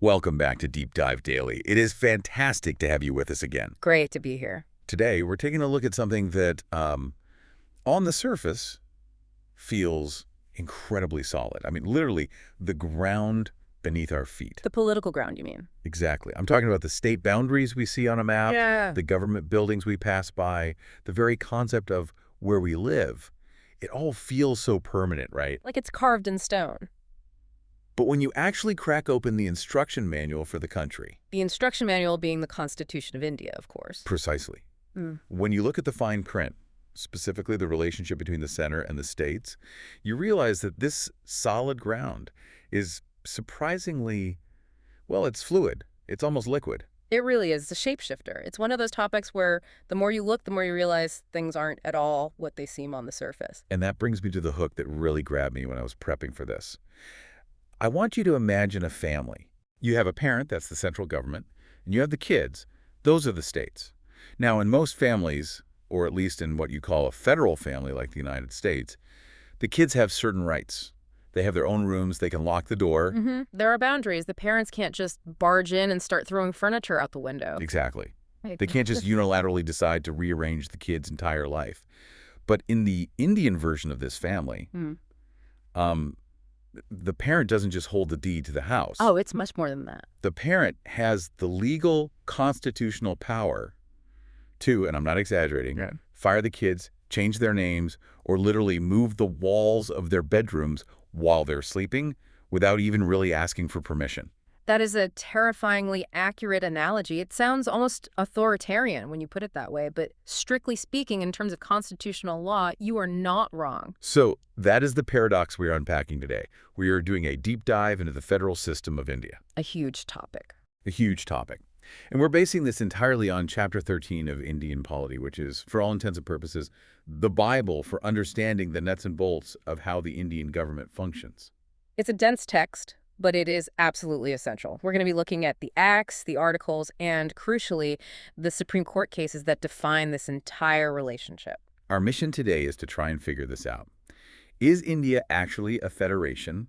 Welcome back to Deep Dive Daily. It is fantastic to have you with us again. Great to be here. Today, we're taking a look at something that, on the surface, feels incredibly solid. I mean, literally, the ground beneath our feet. The political ground, you mean? Exactly. I'm talking about the state boundaries we see on a map, the government buildings we pass by, the very concept of where we live. It all feels so permanent, right? Like it's carved in stone. But when you actually crack open the instruction manual for the country— The instruction manual being the Constitution of India, of course. Precisely. When you look at the fine print, specifically the relationship between the center and the states, you realize that this solid ground is surprisingly, well, it's fluid. It's almost liquid. It really is a shapeshifter. It's one of those topics where the more you look, the more you realize things aren't at all what they seem on the surface. And that brings me to the hook that really grabbed me when I was prepping for this. I want you to imagine a family. You have a parent, that's the central government, and you have the kids. Those are the states. Now, in most families, or at least in what you call a federal family like the United States, the kids have certain rights. They have their own rooms. They can lock the door. There are boundaries. The parents can't just barge in and start throwing furniture out the window. Exactly. Right. They can't just unilaterally decide to rearrange the kid's entire life. But in the Indian version of this family, the parent doesn't just hold the deed to the house. Oh, it's much more than that. The parent has the legal constitutional power to, and I'm not exaggerating, fire the kids, change their names, or literally move the walls of their bedrooms while they're sleeping without even really asking for permission. That is a terrifyingly accurate analogy. It sounds almost authoritarian when you put it that way, but strictly speaking, in terms of constitutional law, you are not wrong. So that is the paradox we are unpacking today. We are doing a deep dive into the federal system of India. A huge topic. A huge topic. And we're basing this entirely on Chapter 13 of Indian Polity, which is, for all intents and purposes, the Bible for understanding the nuts and bolts of how the Indian government functions. It's a dense text, but it is absolutely essential. We're going to be looking at the acts, the articles, and, crucially, the Supreme Court cases that define this entire relationship. Our mission today is to try and figure this out. Is India actually a federation,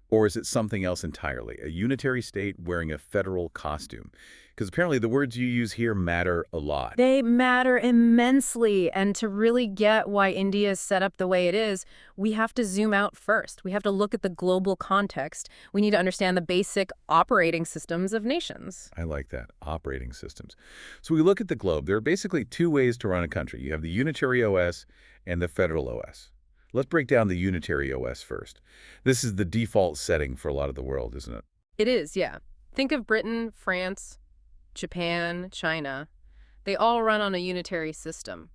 or is it something else entirely, a unitary state wearing a federal costume? Because apparently the words you use here matter a lot. They matter immensely, and to really get why India is set up the way it is, we have to zoom out first. We have to look at the global context. We need to understand the basic operating systems of nations. I like that, operating systems. So we look at the globe. There are basically two ways to run a country. You have the unitary OS and the federal OS. Let's break down the unitary OS first. This is the default setting for a lot of the world, isn't it? It is, yeah. Think of Britain, France, Japan, China. They all run on a unitary system.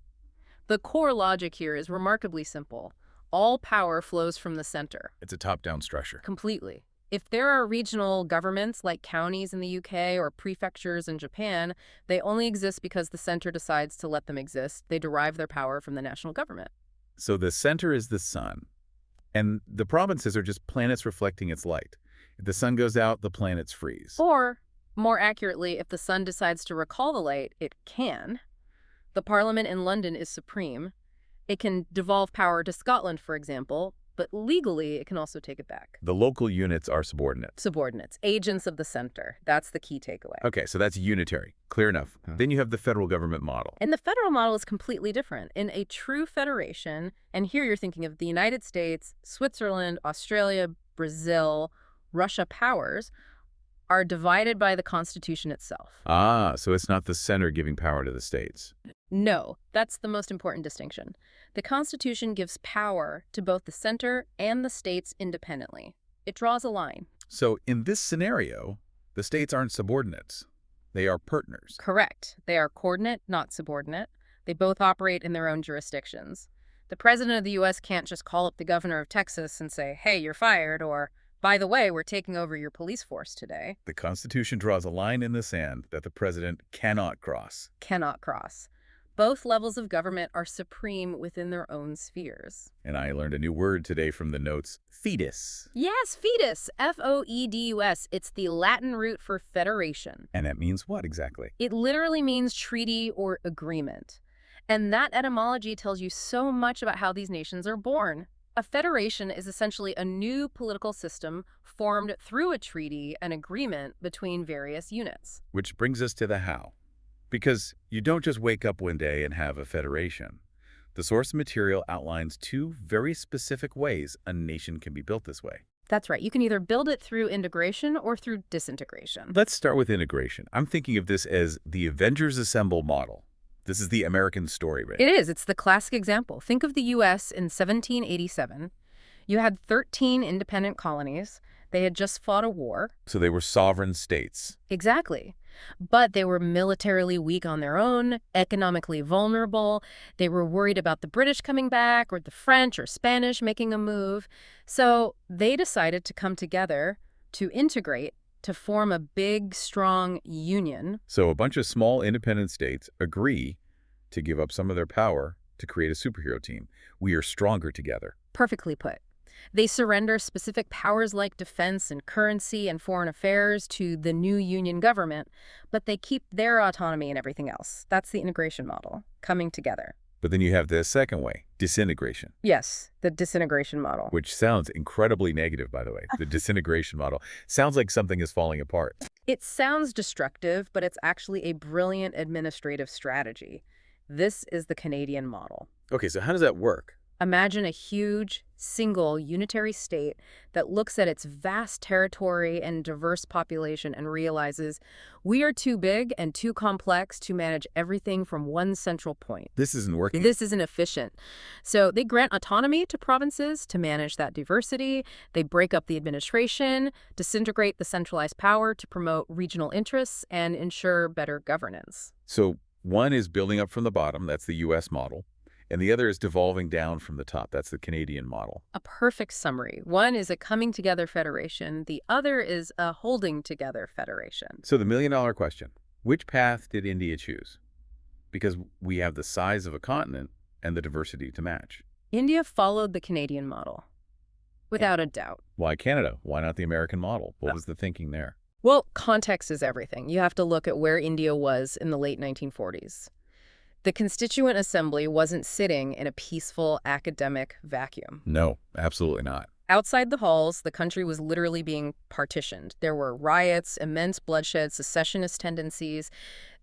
The core logic here is remarkably simple. All power flows from the center. It's a top-down structure. Completely. If there are regional governments like counties in the UK or prefectures in Japan, they only exist because the center decides to let them exist. They derive their power from the national government. So the center is the sun, and the provinces are just planets reflecting its light. If the sun goes out, the planets freeze. Or, more accurately, if the sun decides to recall the light, it can. The Parliament in London is supreme. It can devolve power to Scotland, for example, but legally it can also take it back. The local units are subordinates. Subordinates, agents of the center. That's the key takeaway. Okay, so that's unitary. Clear enough. Then you have the federal government model. And the federal model is completely different. In a true federation, and here you're thinking of the United States, Switzerland, Australia, Brazil, Russia powers, are divided by the Constitution itself. Ah, so it's not the center giving power to the states. No, that's the most important distinction. The Constitution gives power to both the center and the states independently. It draws a line. So in this scenario, the states aren't subordinates. They are partners. Correct. They are coordinate, not subordinate. They both operate in their own jurisdictions. The president of the U.S. can't just call up the governor of Texas and say, hey, you're fired, or, by the way, we're taking over your police force today. The Constitution draws a line in the sand that the president cannot cross. Cannot cross. Both levels of government are supreme within their own spheres. And I learned a new word today from the notes, fetus. Yes, fetus, F-O-E-D-U-S. It's the Latin root for federation. And that means what exactly? It literally means treaty or agreement. And that etymology tells you so much about how these nations are born. A federation is essentially a new political system formed through a treaty and agreement between various units. Which brings us to the how. Because you don't just wake up one day and have a federation. The source material outlines two very specific ways a nation can be built this way. That's right. You can either build it through integration or through disintegration. Let's start with integration. I'm thinking of this as the Avengers Assemble model. This is the American story, right? It is. It's the classic example. Think of the U.S. in 1787. You had 13 independent colonies. They had just fought a war. So they were sovereign states. Exactly. But they were militarily weak on their own, economically vulnerable. They were worried about the British coming back or the French or Spanish making a move. So they decided to come together to integrate, to form a big, strong union. So a bunch of small independent states agree to give up some of their power to create a superhero team. We are stronger together. Perfectly put. They surrender specific powers like defense and currency and foreign affairs to the new union government, but they keep their autonomy and everything else. That's the integration model, coming together. But then you have the second way, disintegration. Yes, the disintegration model. Which sounds incredibly negative, by the way. The disintegration model sounds like something is falling apart. It sounds destructive, but it's actually a brilliant administrative strategy. This is the Canadian model. Okay, so how does that work? Imagine a huge, single, unitary state that looks at its vast territory and diverse population and realizes we are too big and too complex to manage everything from one central point. This isn't working. This isn't efficient. So they grant autonomy to provinces to manage that diversity. They break up the administration, disintegrate the centralized power to promote regional interests and ensure better governance. So one is building up from the bottom, that's the U.S. model. And the other is devolving down from the top. That's the Canadian model. A perfect summary. One is a coming together federation. The other is a holding together federation. So the million-dollar question, which path did India choose? Because we have the size of a continent and the diversity to match. India followed the Canadian model, without a doubt. Why Canada? Why not the American model? What was the thinking there? Well, context is everything. You have to look at where India was in the late 1940s. The Constituent Assembly wasn't sitting in a peaceful academic vacuum. No, absolutely not. Outside the halls, the country was literally being partitioned. There were riots, immense bloodshed, secessionist tendencies.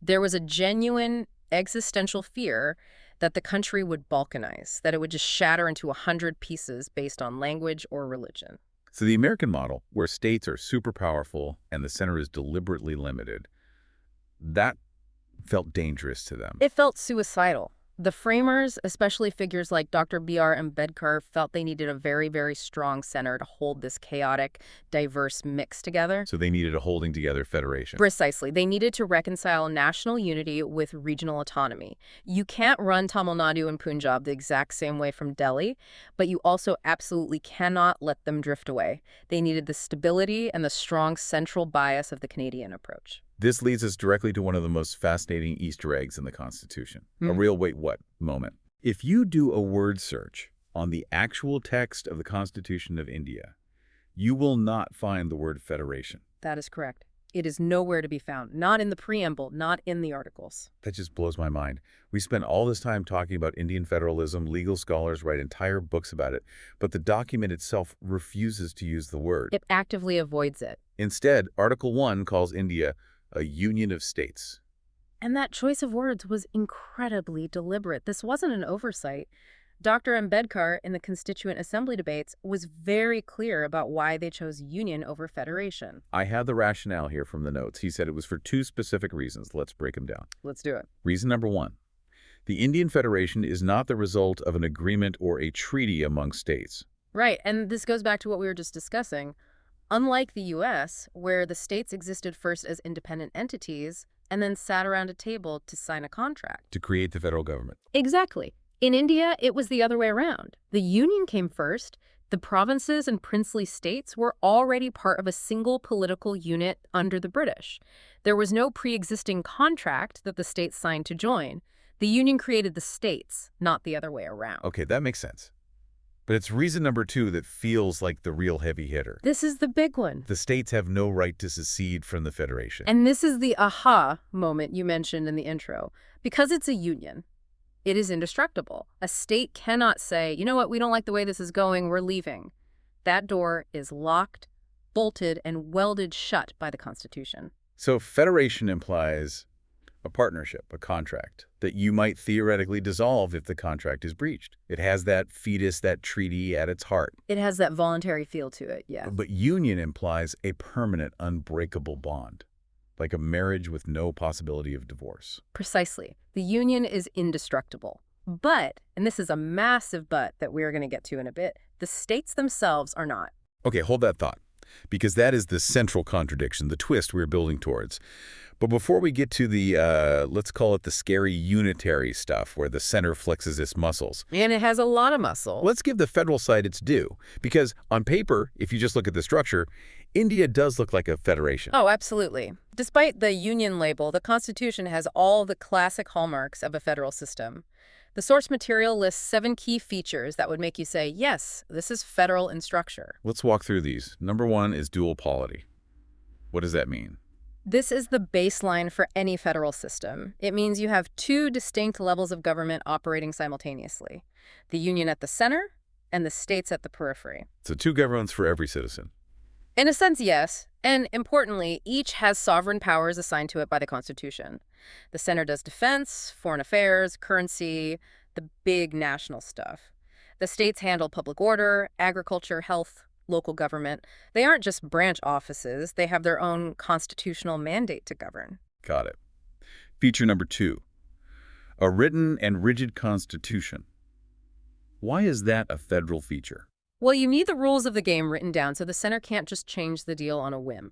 There was a genuine existential fear that the country would balkanize, that it would just shatter into 100 pieces based on language or religion. So the American model, where states are super powerful and the center is deliberately limited, that felt dangerous to them. It felt suicidal. The framers, especially figures like Dr. B.R. Ambedkar, felt they needed a very, very strong center to hold this chaotic, diverse mix together. So they needed a holding together federation. Precisely. They needed to reconcile national unity with regional autonomy. You can't run Tamil Nadu and Punjab the exact same way from Delhi, but you also absolutely cannot let them drift away. They needed the stability and the strong central bias of the Canadian approach. This leads us directly to one of the most fascinating Easter eggs in the Constitution. A real wait what moment. If you do a word search on the actual text of the Constitution of India, you will not find the word federation. That is correct. It is nowhere to be found. Not in the preamble, not in the articles. That just blows my mind. We spend all this time talking about Indian federalism, legal scholars write entire books about it, but the document itself refuses to use the word. It actively avoids it. Instead, Article 1 calls India a union of states. And that choice of words was incredibly deliberate. This wasn't an oversight. Dr. Ambedkar, in the Constituent Assembly debates, was very clear about why they chose union over federation. I have the rationale here from the notes. He said it was for two specific reasons. Let's break them down. Let's do it. Reason number one, the Indian Federation is not the result of an agreement or a treaty among states. Right, and this goes back to what we were just discussing. Unlike the U.S., where the states existed first as independent entities and then sat around a table to sign a contract. To create the federal government. Exactly. In India, it was the other way around. The union came first. The provinces and princely states were already part of a single political unit under the British. There was no pre-existing contract that the states signed to join. The union created the states, not the other way around. Okay, that makes sense. But it's reason number two that feels like the real heavy hitter. This is the big one. The states have no right to secede from the Federation. And this is the aha moment you mentioned in the intro. Because it's a union, It is indestructible. A state cannot say, you know what, we don't like the way this is going, we're leaving. That door is locked, bolted, and welded shut by the Constitution. So federation implies a partnership, a contract, that you might theoretically dissolve if the contract is breached. It has that fetus, that treaty at its heart. It has that voluntary feel to it, yeah. But union implies a permanent, unbreakable bond, like a marriage with no possibility of divorce. Precisely. The union is indestructible. But, and this is a massive but that we're going to get to in a bit, the states themselves are not. Okay, hold that thought, because that is the central contradiction, the twist we're building towards. But before we get to the, let's call it the scary unitary stuff, where the center flexes its muscles. And it has a lot of muscle. Let's give the federal side its due, because on paper, if you just look at the structure, India does look like a federation. Oh, absolutely. Despite the union label, the Constitution has all the classic hallmarks of a federal system. The source material lists 7 key features that would make you say, yes, this is federal in structure. Let's walk through these. Number 1 is dual polity. What does that mean? This is the baseline for any federal system. It means you have 2 distinct levels of government operating simultaneously. The union at the center and the states at the periphery. So 2 governments for every citizen. In a sense, yes. And importantly, each has sovereign powers assigned to it by the Constitution. The center does defense, foreign affairs, currency, the big national stuff. The states handle public order, agriculture, health, local government. They aren't just branch offices. They have their own constitutional mandate to govern. Got it. Feature number 2, a written and rigid constitution. Why is that a federal feature? Well, you need the rules of the game written down, so the center can't just change the deal on a whim.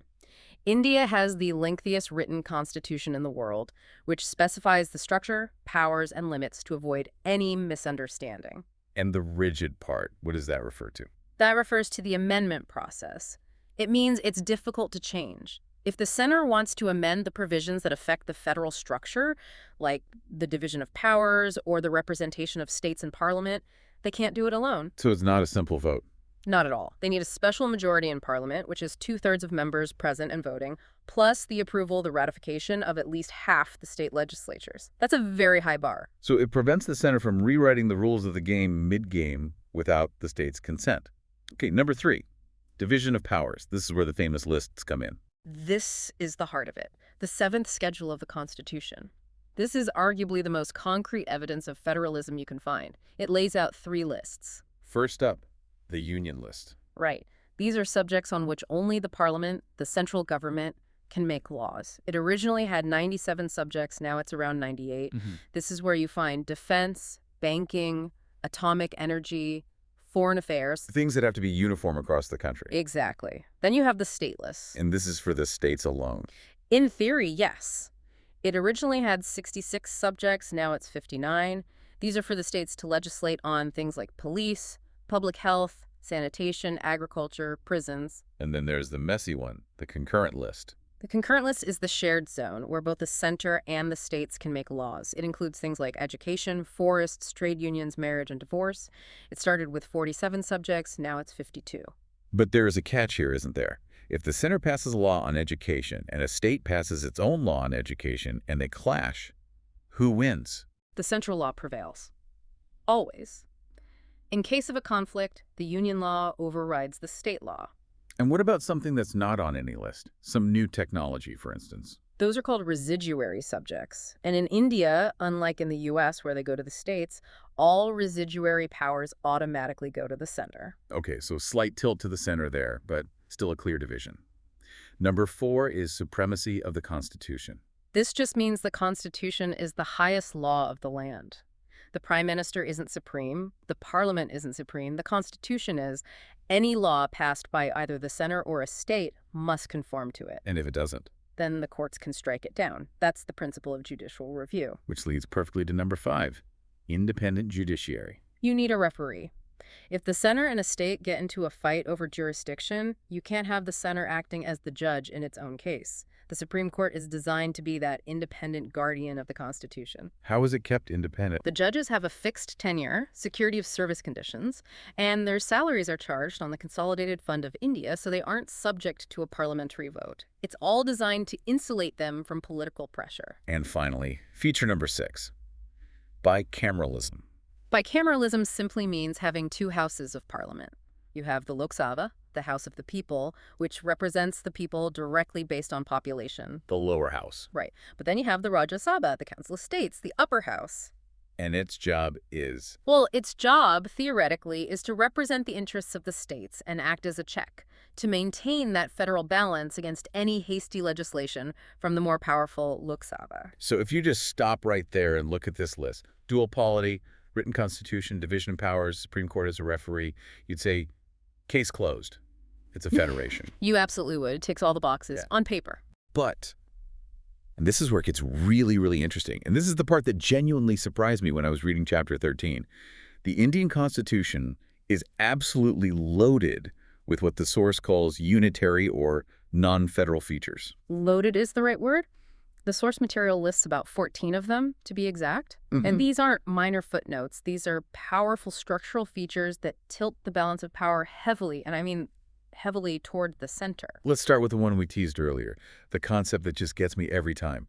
India has the lengthiest written constitution in the world, which specifies the structure, powers, and limits to avoid any misunderstanding. And the rigid part, what does that refer to? That refers to the amendment process. It means it's difficult to change. If the center wants to amend the provisions that affect the federal structure, like the division of powers or the representation of states in parliament, they can't do it alone. So it's not a simple vote. Not at all. They need a special majority in parliament, which is 2/3 of members present and voting, plus the approval, the ratification of at least half the state legislatures. That's a very high bar. So it prevents the center from rewriting the rules of the game mid-game without the state's consent. Okay, number 3, division of powers. This is where the famous lists come in. This is the heart of it, the 7th schedule of the Constitution. This is arguably the most concrete evidence of federalism you can find. It lays out 3 lists. First up, the union list. Right. These are subjects on which only the parliament, the central government, can make laws. It originally had 97 subjects, now it's around 98. This is where you find defense, banking, atomic energy, foreign affairs. Things that have to be uniform across the country. Exactly. Then you have the state list. And this is for the states alone. In theory, yes. It originally had 66 subjects, now it's 59. These are for the states to legislate on things like police, public health, sanitation, agriculture, prisons. And then there's the messy one, the concurrent list. The concurrent list is the shared zone, where both the center and the states can make laws. It includes things like education, forests, trade unions, marriage, and divorce. It started with 47 subjects, now it's 52. But there is a catch here, isn't there? If the center passes a law on education and a state passes its own law on education and they clash, who wins? The central law prevails. Always. In case of a conflict, the union law overrides the state law. And what about something that's not on any list? Some new technology, for instance. Those are called residuary subjects. And in India, unlike in the US where they go to the states, all residuary powers automatically go to the center. Okay, so slight tilt to the center there, but still a clear division. Number 4 is supremacy of the Constitution. This just means the Constitution is the highest law of the land. The Prime Minister isn't supreme, the Parliament isn't supreme, the Constitution is. Any law passed by either the center or a state must conform to it. And if it doesn't? Then the courts can strike it down. That's the principle of judicial review. Which leads perfectly to number 5, independent judiciary. You need a referee. If the center and a state get into a fight over jurisdiction, you can't have the center acting as the judge in its own case. The Supreme Court is designed to be that independent guardian of the Constitution. How is it kept independent? The judges have a fixed tenure, security of service conditions, and their salaries are charged on the Consolidated Fund of India, so they aren't subject to a parliamentary vote. It's all designed to insulate them from political pressure. And finally, feature number 6, Bicameralism. Bicameralism simply means having two houses of parliament. You have the Lok Sabha, the House of the People, which represents the people directly based on population. The lower house. Right. But then you have the Rajya Sabha, the Council of States, the upper house. And its job is? Well, its job, theoretically, is to represent the interests of the states and act as a check, to maintain that federal balance against any hasty legislation from the more powerful Lok Sabha. So if you just stop right there and look at this list, dual polity, written constitution, division of powers, Supreme Court as a referee, you'd say, case closed. It's a federation. You absolutely would. It ticks all the boxes on paper. But, and this is where it gets really, really interesting, and this is the part that genuinely surprised me when I was reading Chapter 13. The Indian Constitution is absolutely loaded with what the source calls unitary or non-federal features. Loaded is the right word. The source material lists about 14 of them, to be exact. And these aren't minor footnotes. These are powerful structural features that tilt the balance of power heavily, and I mean heavily toward the center. Let's start with the one we teased earlier, the concept that just gets me every time.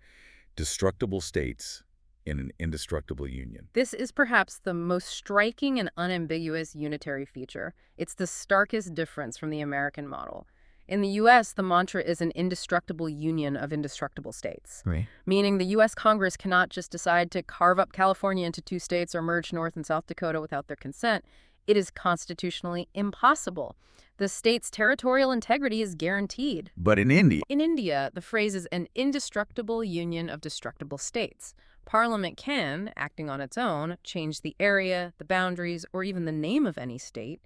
Destructible states in an indestructible union. This is perhaps the most striking and unambiguous unitary feature. It's the starkest difference from the American model. In the U.S., the mantra is an indestructible union of indestructible states, meaning the U.S. Congress cannot just decide to carve up California into two states or merge North and South Dakota without their consent. It is constitutionally impossible. The state's territorial integrity is guaranteed. But in India... In India, the phrase is an indestructible union of destructible states. Parliament can, acting on its own, change the area, the boundaries, or even the name of any state.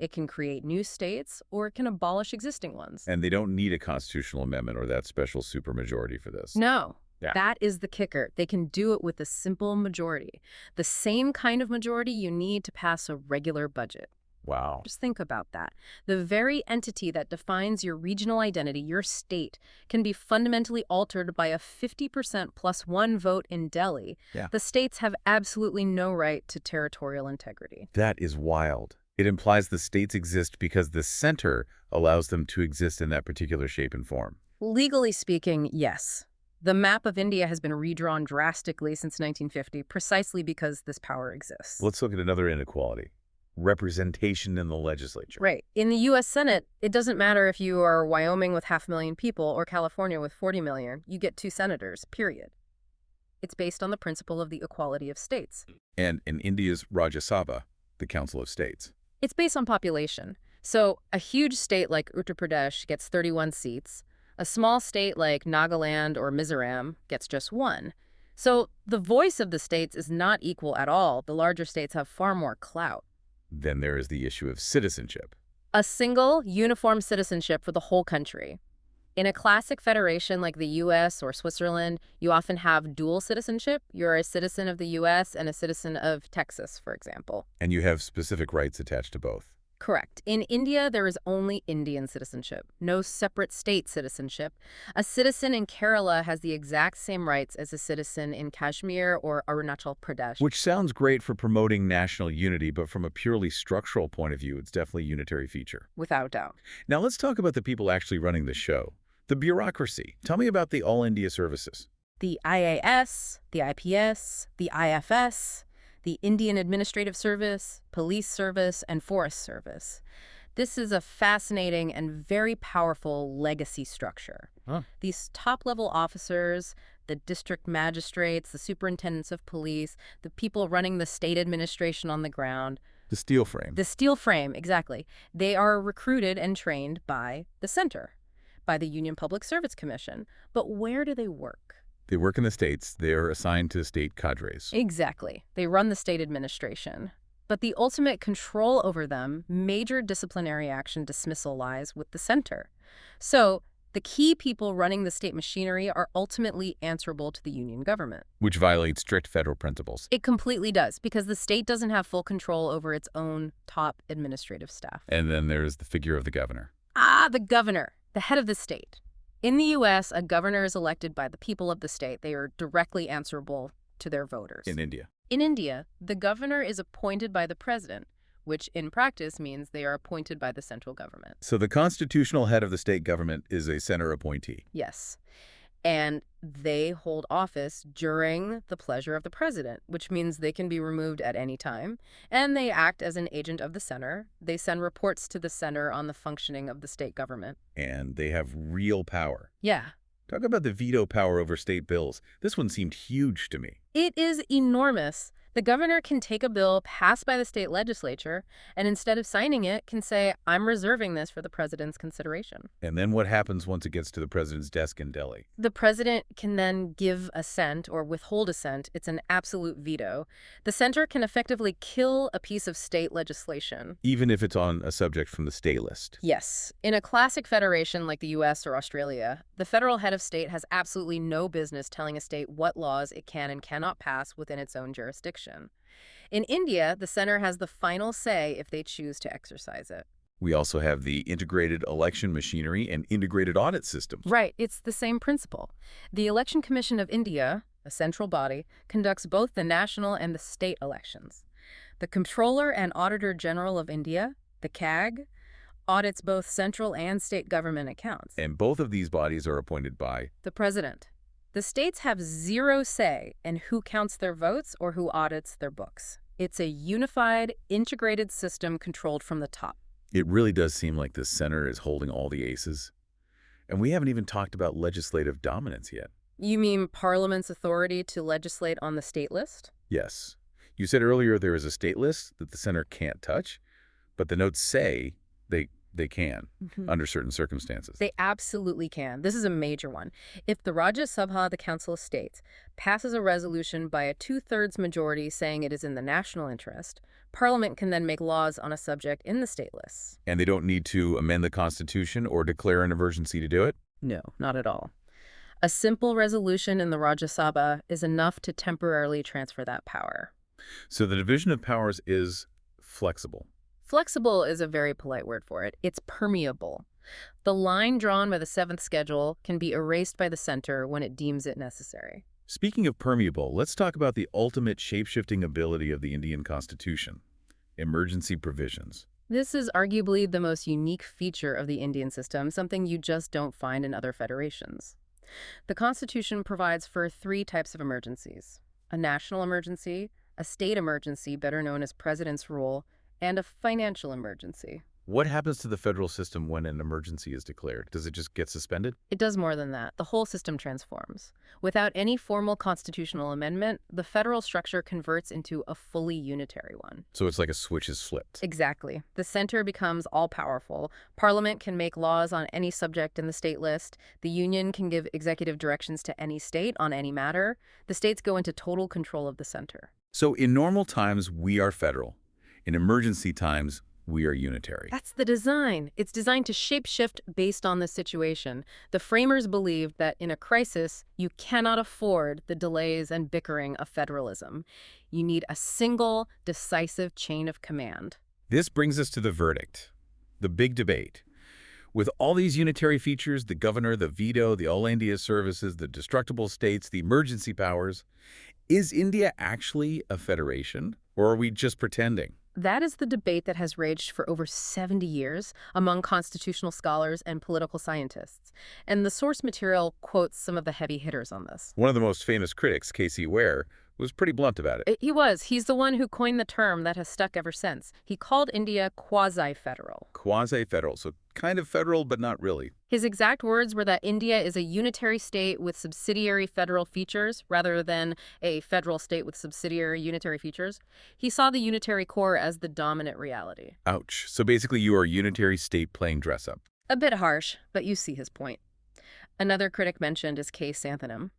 It can create new states, or it can abolish existing ones. And they don't need a constitutional amendment or that special supermajority for this. No. Yeah. That is the kicker. They can do it with a simple majority. The same kind of majority you need to pass a regular budget. Wow. Just think about that. The very entity that defines your regional identity, your state, can be fundamentally altered by a 50% plus one vote in Delhi. Yeah. The states have absolutely no right to territorial integrity. That is wild. It implies the states exist because the center allows them to exist in that particular shape and form. Legally speaking, yes. The map of India has been redrawn drastically since 1950, precisely because this power exists. Let's look at another inequality. Representation in the legislature. Right. In the U.S. Senate, it doesn't matter if you are Wyoming with 500,000 people or California with 40 million. You get 2 senators, period. It's based on the principle of the equality of states. And in India's Rajya Sabha, the Council of States. It's based on population. So a huge state like Uttar Pradesh gets 31 seats. A small state like Nagaland or Mizoram gets just 1. So the voice of the states is not equal at all. The larger states have far more clout. Then there is the issue of citizenship. A single, uniform citizenship for the whole country. In a classic federation like the U.S. or Switzerland, you often have dual citizenship. You're a citizen of the U.S. and a citizen of Texas, for example. And you have specific rights attached to both. Correct. In India, there is only Indian citizenship, no separate state citizenship. A citizen in Kerala has the exact same rights as a citizen in Kashmir or Arunachal Pradesh. Which sounds great for promoting national unity, but from a purely structural point of view, it's definitely a unitary feature. Without doubt. Now let's talk about the people actually running the show. The bureaucracy. Tell me about the All India services. The IAS, the IPS, the IFS, the Indian Administrative Service, Police Service, and Forest Service. This is a fascinating and very powerful legacy structure. These top-level officers, the district magistrates, the superintendents of police, the people running the state administration on the ground. The steel frame. The steel frame, exactly. They are recruited and trained by the center, by the Union Public Service Commission. But where do they work? They work in the states. They are assigned to state cadres. Exactly. They run the state administration. But the ultimate control over them, major disciplinary action dismissal, lies with the center. So the key people running the state machinery are ultimately answerable to the union government. Which violates strict federal principles. It completely does, because the state doesn't have full control over its own top administrative staff. And then there's the figure of the governor. The governor, the head of the state. In the U.S., a governor is elected by the people of the state. They are directly answerable to their voters. In India. In India, the governor is appointed by the president, which in practice means they are appointed by the central government. So the constitutional head of the state government is a center appointee. Yes. And they hold office during the pleasure of the president, which means they can be removed at any time. And they act as an agent of the center. They send reports to the center on the functioning of the state government. And they have real power. Yeah, Talk about the veto power over state bills. This one seemed huge to me. it is enormous. The governor can take a bill passed by the state legislature and instead of signing it can say, I'm reserving this for the president's consideration. And then what happens once it gets to the president's desk in Delhi? The president can then give assent or withhold assent. It's an absolute veto. The center can effectively kill a piece of state legislation. Even if it's on a subject from the state list. Yes. In a classic federation like the US or Australia, the federal head of state has absolutely no business telling a state what laws it can and cannot pass within its own jurisdiction. In India, the center has the final say if they choose to exercise it. We also have the integrated election machinery and integrated audit systems. Right, it's the same principle. The Election Commission of India, a central body, conducts both the national and the state elections. The Comptroller and Auditor General of India, the CAG, audits both central and state government accounts. And both of these bodies are appointed by The president. The states have zero say in who counts their votes or who audits their books. It's a unified, integrated system controlled from the top. It really does seem like the center is holding all the aces. And we haven't even talked about legislative dominance yet. You mean Parliament's authority to legislate on the state list? Yes. You said earlier there is a state list that the center can't touch, but the notes say they can, under certain circumstances. They absolutely can. This is a major one. If the Rajya Sabha, the Council of States, passes a resolution by a two-thirds majority saying it is in the national interest, Parliament can then make laws on a subject in the state lists. And they don't need to amend the Constitution or declare an emergency to do it? No, not at all. A simple resolution in the Rajya Sabha is enough to temporarily transfer that power. So the division of powers is flexible. Flexible is a very polite word for it. It's permeable. The line drawn by the seventh schedule can be erased by the center when it deems it necessary. Speaking of permeable, let's talk about the ultimate shape-shifting ability of the Indian Constitution, emergency provisions. This is arguably the most unique feature of the Indian system, something you just don't find in other federations. The Constitution provides for three types of emergencies: a national emergency, a state emergency, better known as President's Rule, and a financial emergency. What happens to the federal system when an emergency is declared? Does it just get suspended? It does more than that. The whole system transforms. Without any formal constitutional amendment, the federal structure converts into a fully unitary one. So it's like a switch is flipped. Exactly. The center becomes all-powerful. Parliament can make laws on any subject in the state list. The union can give executive directions to any state on any matter. The states go into total control of the center. So in normal times, we are federal. In emergency times, we are unitary. That's the design. It's designed to shape-shift based on the situation. The framers believed that in a crisis, you cannot afford the delays and bickering of federalism. You need a single, decisive chain of command. This brings us to the verdict, the big debate. With all these unitary features, the governor, the veto, the all India services, the destructible states, the emergency powers, is India actually a federation, or are we just pretending? That is the debate that has raged for over 70 years among constitutional scholars and political scientists. And the source material quotes some of the heavy hitters on this. One of the most famous critics, K.C. Ware, was pretty blunt about it. He was. He's the one who coined the term that has stuck ever since. He called India quasi-federal. Quasi-federal, so kind of federal, but not really. His exact words were that India is a unitary state with subsidiary federal features rather than a federal state with subsidiary unitary features. He saw the unitary core as the dominant reality. Ouch. So basically you are a unitary state playing dress-up. A bit harsh, but you see his point. Another critic mentioned is K. Santhanam.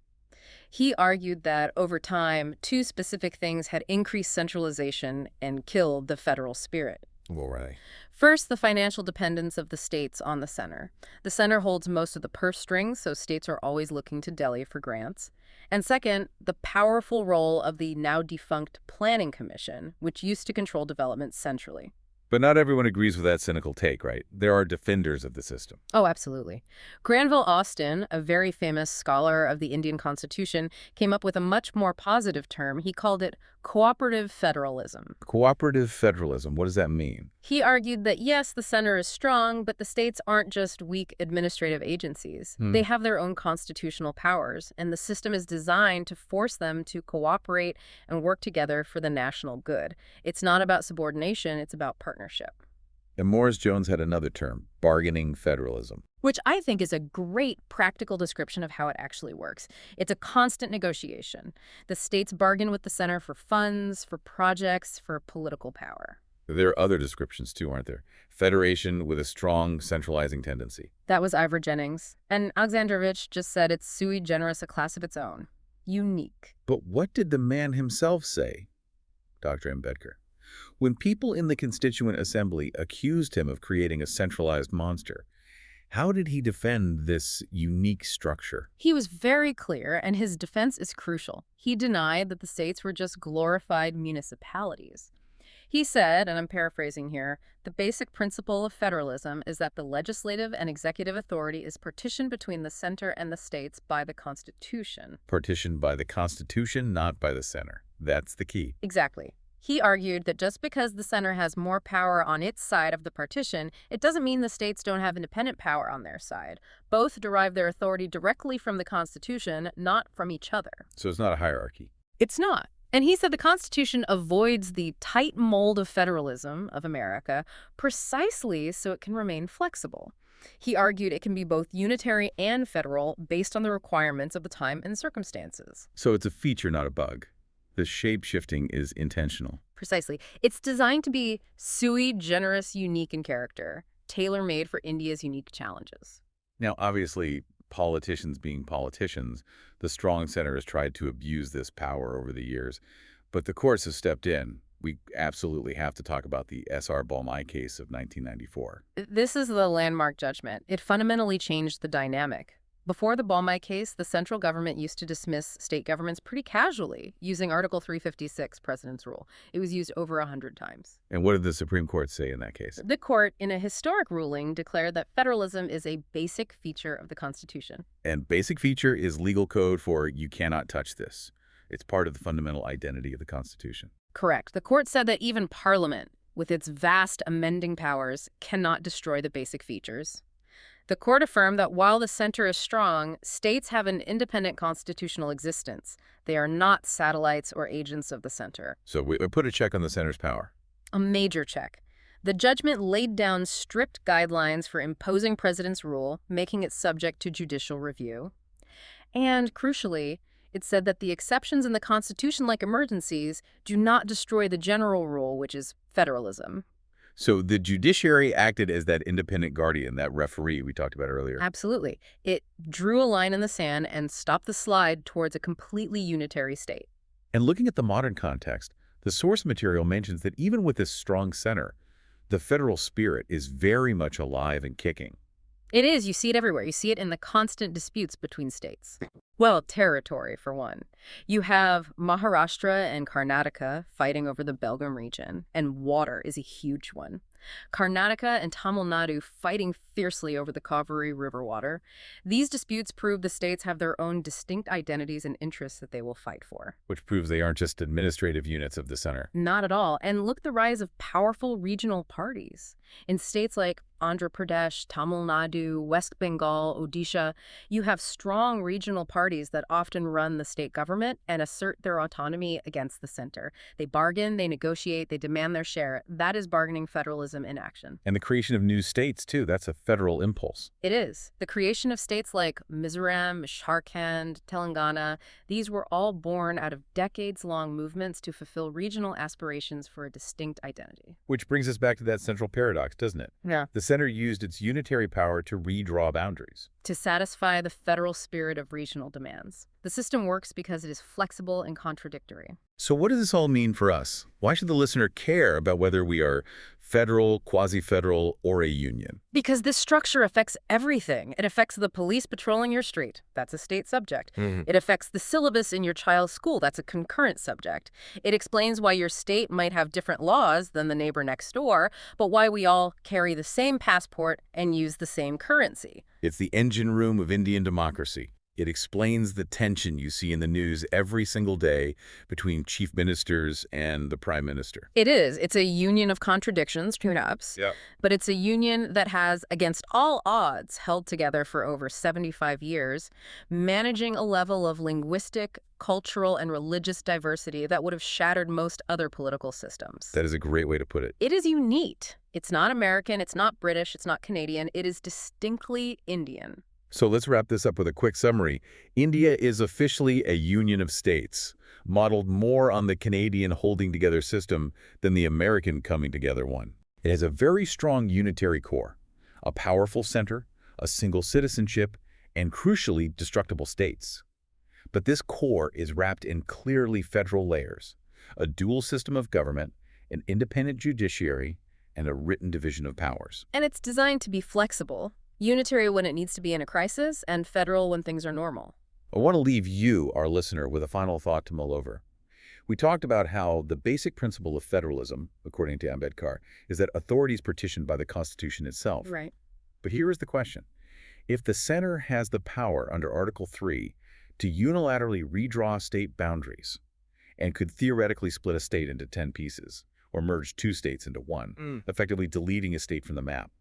He argued that over time, two specific things had increased centralization and killed the federal spirit. Well, right. First, the financial dependence of the states on the center. The center holds most of the purse strings, so states are always looking to Delhi for grants. And second, the powerful role of the now-defunct Planning Commission, which used to control development centrally. But not everyone agrees with that cynical take, right? There are defenders of the system. Oh, absolutely. Granville Austin, a very famous scholar of the Indian Constitution, came up with a much more positive term. He called it Cooperative federalism. Cooperative federalism, what does that mean? He argued that, yes, the center is strong, but the states aren't just weak administrative agencies. Hmm. They have their own constitutional powers, and the system is designed to force them to cooperate and work together for the national good. It's not about subordination, it's about partnership. And Morris-Jones had another term, bargaining federalism. Which I think is a great practical description of how it actually works. It's a constant negotiation. The states bargain with the center for funds, for projects, for political power. There are other descriptions too, aren't there? Federation with a strong centralizing tendency. That was Ivor Jennings. And Alexandrovich just said it's sui generis, a class of its own. Unique. But what did the man himself say, Dr. Ambedkar? When people in the Constituent Assembly accused him of creating a centralized monster, how did he defend this unique structure? He was very clear, and his defense is crucial. He denied that the states were just glorified municipalities. He said, and I'm paraphrasing here, the basic principle of federalism is that the legislative and executive authority is partitioned between the center and the states by the Constitution. Partitioned by the Constitution, not by the center. That's the key. Exactly. He argued that just because the center has more power on its side of the partition, it doesn't mean the states don't have independent power on their side. Both derive their authority directly from the Constitution, not from each other. So it's not a hierarchy. It's not. And he said the Constitution avoids the tight mold of federalism of America precisely so it can remain flexible. He argued it can be both unitary and federal based on the requirements of the time and circumstances. So it's a feature, not a bug. The shape-shifting is intentional. Precisely. It's designed to be sui generis, unique in character, tailor-made for India's unique challenges. Now, obviously, politicians being politicians, the strong center has tried to abuse this power over the years. But the courts have stepped in. We absolutely have to talk about the S.R. Balmai case of 1994. This is the landmark judgment. It fundamentally changed the dynamic. Before the Balmai case, the central government used to dismiss state governments pretty casually, using Article 356, President's Rule. It was used over 100 times. And what did the Supreme Court say in that case? The court, in a historic ruling, declared that federalism is a basic feature of the Constitution. And basic feature is legal code for you cannot touch this. It's part of the fundamental identity of the Constitution. Correct. The court said that even Parliament, with its vast amending powers, cannot destroy the basic features. The court affirmed that while the center is strong, states have an independent constitutional existence. They are not satellites or agents of the center. So we put a check on the center's power. A major check. The judgment laid down strict guidelines for imposing President's Rule, making it subject to judicial review. And, crucially, it said that the exceptions in the Constitution, like emergencies, do not destroy the general rule, which is federalism. So the judiciary acted as that independent guardian, that referee we talked about earlier. Absolutely. It drew a line in the sand and stopped the slide towards a completely unitary state. And looking at the modern context, the source material mentions that even with this strong center, the federal spirit is very much alive and kicking. It is. You see it everywhere. You see it in the constant disputes between states. Well, territory, for one. You have Maharashtra and Karnataka fighting over the Belgaum region, and water is a huge one. Karnataka and Tamil Nadu fighting fiercely over the Kaveri River water. These disputes prove the states have their own distinct identities and interests that they will fight for. Which proves they aren't just administrative units of the center. Not at all. And look the rise of powerful regional parties. In states like Andhra Pradesh, Tamil Nadu, West Bengal, Odisha, you have strong regional parties that often run the state government and assert their autonomy against the center. They bargain, they negotiate, they demand their share. That is bargaining federalism in action. And the creation of new states, too. That's a federal impulse. It is. The creation of states like Mizoram, Jharkhand, Telangana, these were all born out of decades-long movements to fulfill regional aspirations for a distinct identity. Which brings us back to that central paradox, doesn't it? Yeah. The center used its unitary power to redraw boundaries. To satisfy the federal spirit of regional demands. The system works because it is flexible and contradictory. So what does this all mean for us? Why should the listener care about whether we are federal, quasi-federal, or a union? Because this structure affects everything. It affects the police patrolling your street. That's a state subject. It affects the syllabus in your child's school. That's a concurrent subject. It explains why your state might have different laws than the neighbor next door, but why we all carry the same passport and use the same currency. It's the engine room of Indian democracy. It explains the tension you see in the news every single day between chief ministers and the prime minister. It is. It's a union of contradictions, tune-ups, Yeah. but it's a union that has, against all odds, held together for over 75 years, managing a level of linguistic, cultural, and religious diversity that would have shattered most other political systems. That is a great way to put it. It is unique. It's not American, it's not British, it's not Canadian. It is distinctly Indian. So let's wrap this up with a quick summary. India is officially a union of states, modeled more on the Canadian holding together system than the American coming together one. It has a very strong unitary core, a powerful center, a single citizenship, and crucially, destructible states. But this core is wrapped in clearly federal layers, a dual system of government, an independent judiciary, and a written division of powers. And it's designed to be flexible, unitary when it needs to be in a crisis, and federal when things are normal. I want to leave you, our listener, with a final thought to mull over. We talked about how the basic principle of federalism, according to Ambedkar, is that authority is partitioned by the Constitution itself. Right. But here is the question. If the center has the power under Article 3 to unilaterally redraw state boundaries and could theoretically split a state into 10 pieces or merge 2 states into one, effectively deleting a state from the map,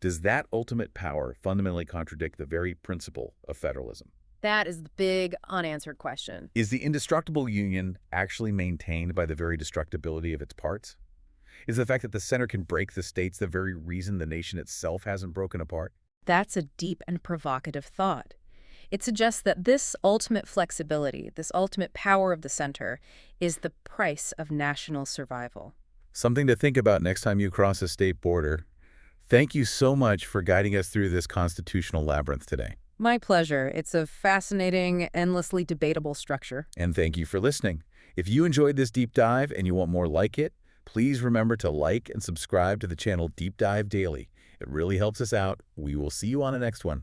does that ultimate power fundamentally contradict the very principle of federalism? That is the big unanswered question. Is the indestructible union actually maintained by the very destructibility of its parts? Is the fact that the center can break the states the very reason the nation itself hasn't broken apart? That's a deep and provocative thought. It suggests that this ultimate flexibility, this ultimate power of the center, is the price of national survival. Something to think about next time you cross a state border. Thank you so much for guiding us through this constitutional labyrinth today. My pleasure. It's a fascinating, endlessly debatable structure. And thank you for listening. If you enjoyed this deep dive and you want more like it, please remember to like and subscribe to the channel Deep Dive Daily. It really helps us out. We will see you on the next one.